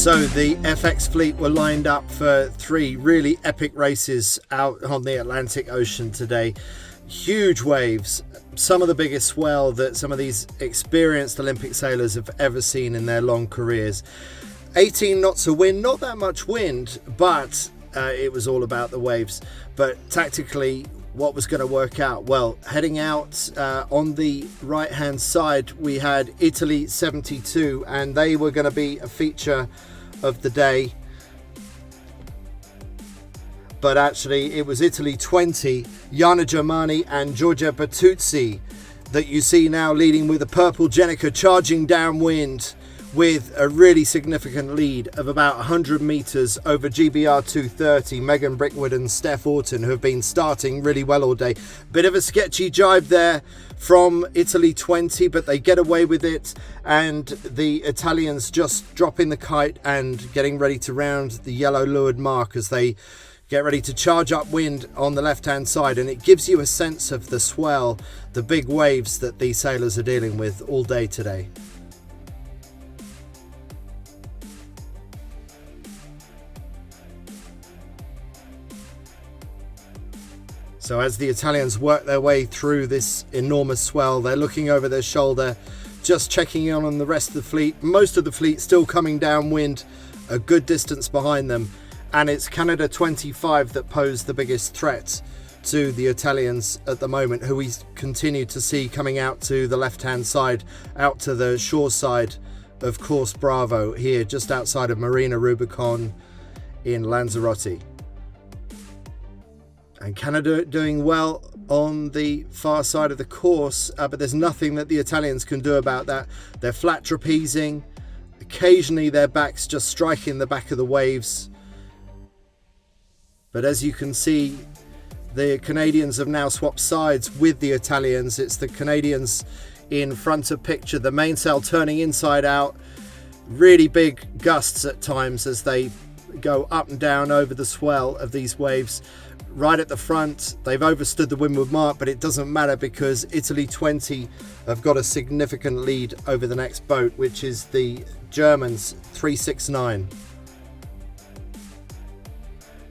So the FX fleet were lined up for 3 really epic races out on the Atlantic Ocean today. Huge waves, some of the biggest swell that some of these experienced Olympic sailors have ever seen in their long careers. 18 knots of wind, not that much wind, but it was all about the waves. But tactically, what was going to work out? Well, heading out on the right hand side, we had Italy 72, and they were going to be a feature of the day. But actually it was Italy 20, Jana Germani and Giorgia Bertuzzi, that you see now leading with a purple Jenica, charging downwind with a really significant lead of about 100 meters over GBR 230, Megan Brickwood and Steph Orton, who have been starting really well all day. Bit of a sketchy jibe there from Italy 20, but they get away with it, and the Italians just dropping the kite and getting ready to round the yellow lured mark as they get ready to charge upwind on the left hand side. And it gives you a sense of the swell, the big waves that these sailors are dealing with all day today. So as the Italians work their way through this enormous swell, they're looking over their shoulder, just checking in on the rest of the fleet. Most of the fleet still coming downwind, a good distance behind them. And it's Canada 25 that pose the biggest threat to the Italians at the moment, who we continue to see coming out to the left-hand side, out to the shore side of Course Bravo, here just outside of Marina Rubicon in Lanzarote. And Canada doing well on the far side of the course, but there's nothing that the Italians can do about that. They're flat trapezing, occasionally their backs just striking the back of the waves. But as you can see, the Canadians have now swapped sides with the Italians. It's the Canadians in front of picture, the mainsail turning inside out, really big gusts at times as they go up and down over the swell of these waves. Right at the front, they've overstood the windward mark, but it doesn't matter because Italy 20 have got a significant lead over the next boat, which is the Germans 369.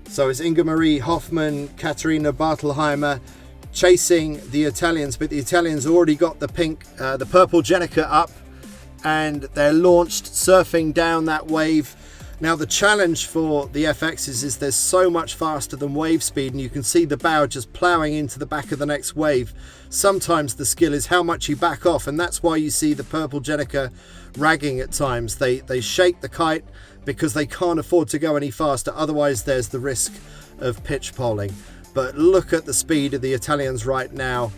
So it's Inga Marie Hoffmann, Katharina Bartelheimer chasing the Italians, but the Italians already got the purple Jenica up, and they're launched surfing down that wave. Now the challenge for the FXs is they're so much faster than wave speed, and you can see the bow just ploughing into the back of the next wave. Sometimes the skill is how much you back off, and that's why you see the purple Jenica ragging at times. They shake the kite because they can't afford to go any faster, otherwise there's the risk of pitch poling. But look at the speed of the Italians right now,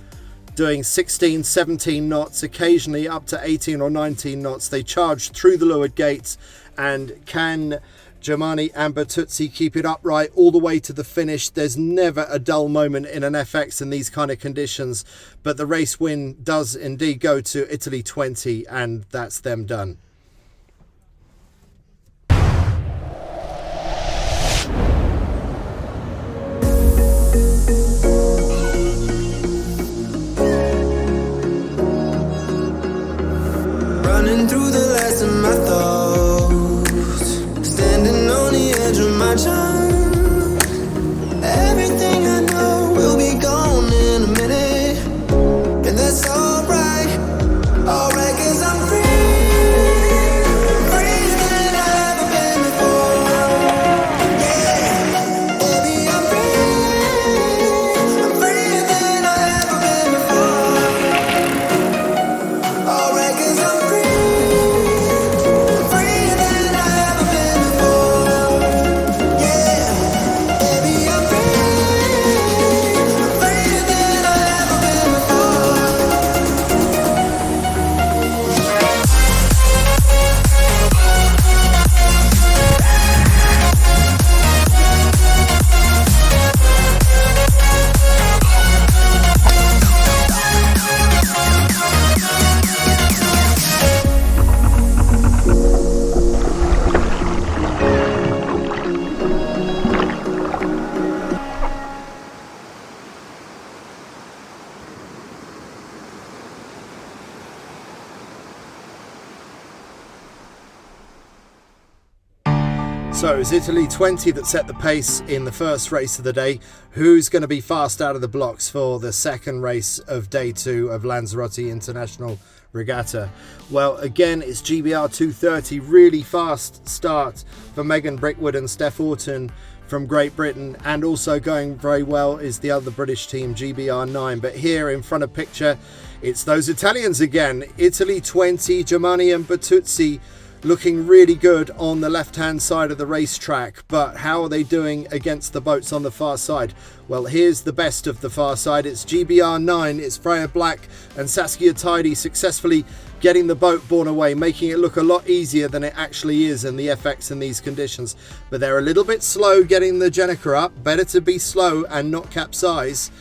doing 16, 17 knots, occasionally up to 18 or 19 knots. They charge through the leeward gates, and can Germani and Bertuzzi keep it upright all the way to the finish? There's never a dull moment in an FX in these kind of conditions, but the race win does indeed go to Italy 20, and that's them done. Running through the last of my thoughts, standing on the edge of my time. Everything I know will be gone in a minute, and that's alright, alright, 'cause I'm free. Yeah. So it was Italy 20 that set the pace in the first race of the day. Who's going to be fast out of the blocks for the second race of day 2 of Lanzarote International Regatta? Well, again, it's GBR 230, really fast start for Megan Brickwood and Steph Orton from Great Britain, and also going very well is the other British team, GBR 9. But here in front of picture, it's those Italians again. Italy 20, Germani and Bertuzzi looking really good on the left-hand side of the racetrack, but how are they doing against the boats on the far side? Well, here's the best of the far side. It's GBR 9, it's Freya Black and Saskia Tidy successfully getting the boat borne away, making it look a lot easier than it actually is in the FX in these conditions. But they're a little bit slow getting the Jenica up. Better to be slow and not capsize,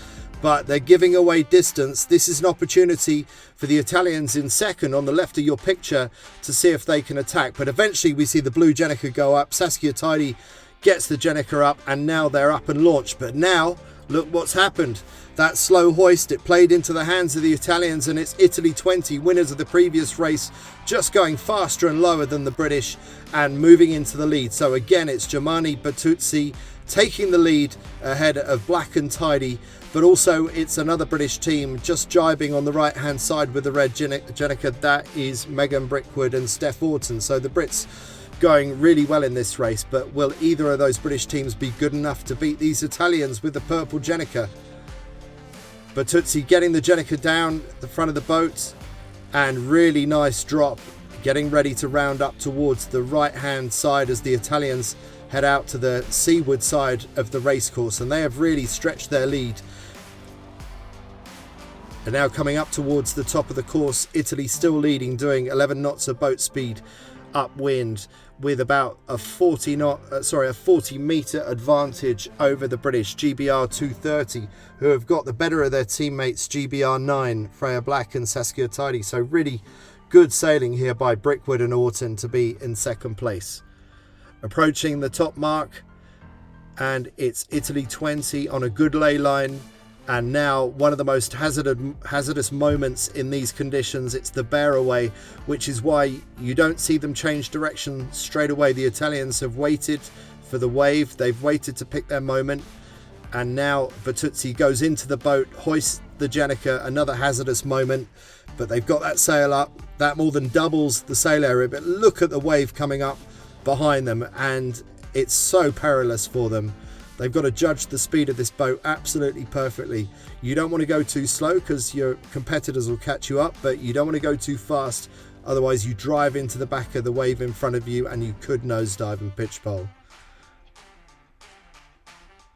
but they're giving away distance. This is an opportunity for the Italians in second on the left of your picture to see if they can attack. But eventually we see the blue Jenica go up. Saskia Tidy gets the Jenica up, and now they're up and launched. But now look what's happened. That slow hoist, it played into the hands of the Italians, and it's Italy 20, winners of the previous race, just going faster and lower than the British and moving into the lead. So again, it's Germani Bertuzzi taking the lead ahead of Black and Tidy, but also it's another British team just jibing on the right hand side with the red Jenica. That is Megan Brickwood and Steph Orton. So the Brits going really well in this race, but will either of those British teams be good enough to beat these Italians with the purple Jenica? Bertuzzi getting the Jenica down the front of the boat, and really nice drop, getting ready to round up towards the right hand side as the Italians head out to the seaward side of the racecourse, and they have really stretched their lead. And now coming up towards the top of the course, Italy still leading, doing 11 knots of boat speed upwind, with about a 40 metre advantage over the British GBR 230, who have got the better of their teammates GBR 9, Freya Black and Saskia Tidy. So really good sailing here by Brickwood and Orton to be in second place. Approaching the top mark, and it's Italy 20 on a good ley line. And now one of the most hazardous moments in these conditions, it's the bear away, which is why you don't see them change direction straight away. The Italians have waited for the wave, they've waited to pick their moment, and now Bertuzzi goes into the boat, hoists the Jenica, another hazardous moment, but they've got that sail up, that more than doubles the sail area. But look at the wave coming up behind them, and it's so perilous for them. They've got to judge the speed of this boat absolutely perfectly. You don't want to go too slow because your competitors will catch you up, but you don't want to go too fast, otherwise you drive into the back of the wave in front of you and you could nosedive and pitch pole.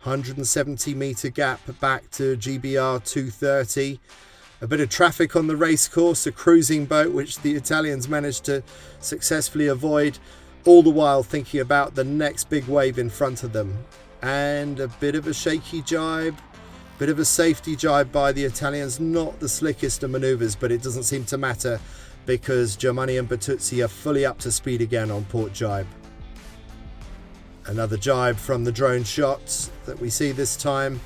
170 metre gap back to GBR 230. A bit of traffic on the race course, a cruising boat which the Italians managed to successfully avoid, all the while thinking about the next big wave in front of them. And a bit of a shaky jibe, bit of a safety jibe by the Italians. Not the slickest of manoeuvres, but it doesn't seem to matter because Germani and Bertuzzi are fully up to speed again on port jibe. Another jibe from the drone shots that we see this time,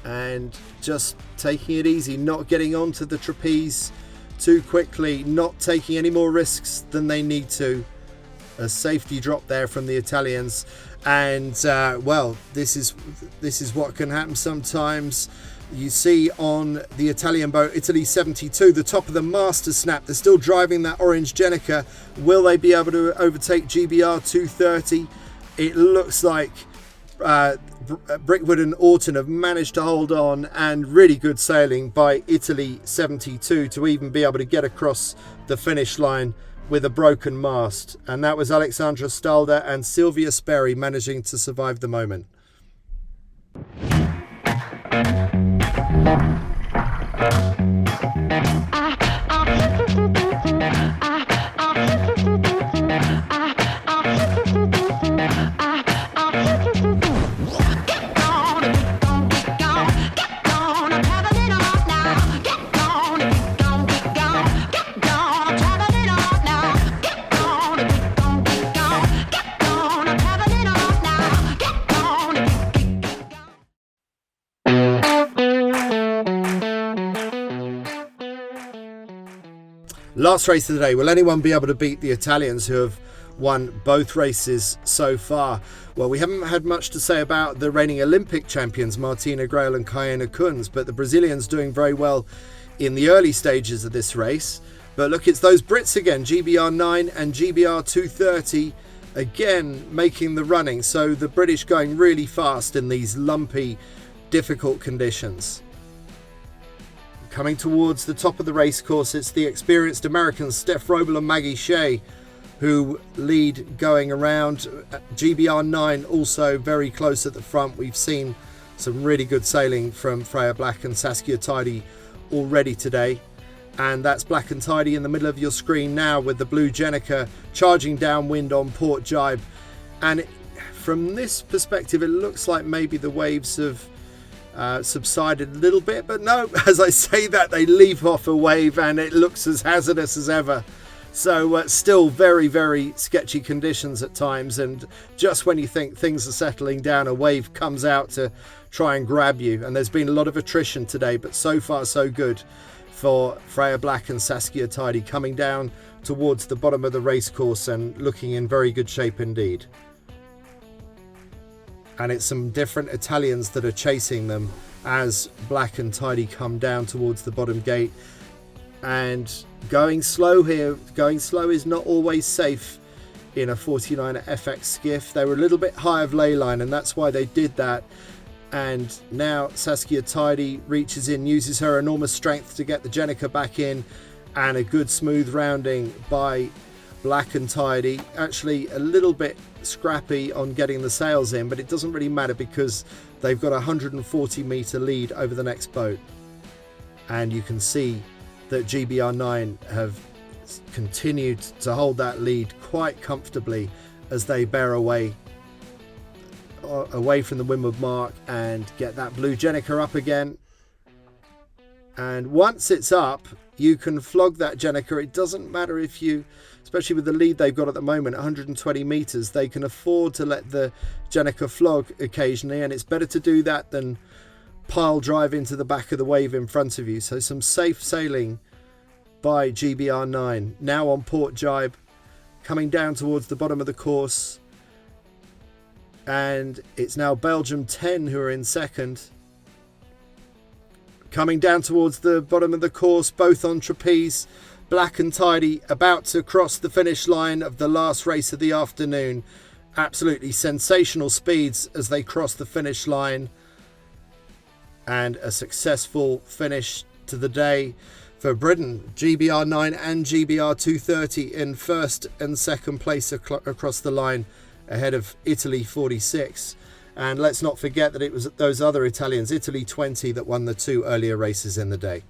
and just taking it easy, not getting onto the trapeze too quickly, not taking any more risks than they need to. A safety drop there from the Italians, and well, this is what can happen sometimes. You see on the Italian boat, Italy 72, the top of the mast has snapped. They're still driving that orange Jenica. Will they be able to overtake GBR 230? It looks like Brickwood and Orton have managed to hold on, and really good sailing by Italy 72 to even be able to get across the finish line with a broken mast. And that was Alexandra Stalder and Sylvia Sperry managing to survive the moment. Last race of the day. Will anyone be able to beat the Italians, who have won both races so far. Well, we haven't had much to say about the reigning Olympic champions, Martina Grael and Kayena Kunz, but the Brazilians doing very well in the early stages of this race. But look, it's those Brits again, GBR 9 and GBR 230, again making the running. So the British going really fast in these lumpy, difficult conditions. Coming towards the top of the race course, it's the experienced Americans Steph Roble and Maggie Shea who lead going around. GBR 9 also very close at the front. We've seen some really good sailing from Freya Black and Saskia Tidy already today. And that's Black and Tidy in the middle of your screen now with the Blue Jenica charging downwind on port jibe. And from this perspective, it looks like maybe the waves have subsided a little bit. But no, as I say that, they leap off a wave and it looks as hazardous as ever. So still very, very sketchy conditions at times. And just when you think things are settling down, a wave comes out to try and grab you. And there's been a lot of attrition today, but so far so good for Freya Black and Saskia Tidy coming down towards the bottom of the race course and looking in very good shape indeed. And it's some different Italians that are chasing them as Black and Tidy come down towards the bottom gate. And going slow here, going slow is not always safe in a 49er FX skiff. They were a little bit high of leyline and that's why they did that. And now Saskia Tidy reaches in, uses her enormous strength to get the Jenica back in, and a good smooth rounding by Black and Tidy. Actually a little bit scrappy on getting the sails in, but it doesn't really matter because they've got a 140 metre lead over the next boat. And you can see that GBR 9 have continued to hold that lead quite comfortably as they bear away from the windward mark and get that Blue Jenica up again. And once it's up, you can flog that Jenica. It doesn't matter if you, especially with the lead they've got at the moment, 120 metres, they can afford to let the Jenica flog occasionally, and it's better to do that than pile drive into the back of the wave in front of you. So some safe sailing by GBR 9. Now on port jibe, coming down towards the bottom of the course. And it's now Belgium 10 who are in second. Coming down towards the bottom of the course, both on trapeze. Black and Tidy about to cross the finish line of the last race of the afternoon. Absolutely sensational speeds as they cross the finish line. And a successful finish to the day for Britain. GBR 9 and GBR 230 in first and second place across the line, ahead of Italy 46. And let's not forget that it was those other Italians, Italy 20, that won the two earlier races in the day.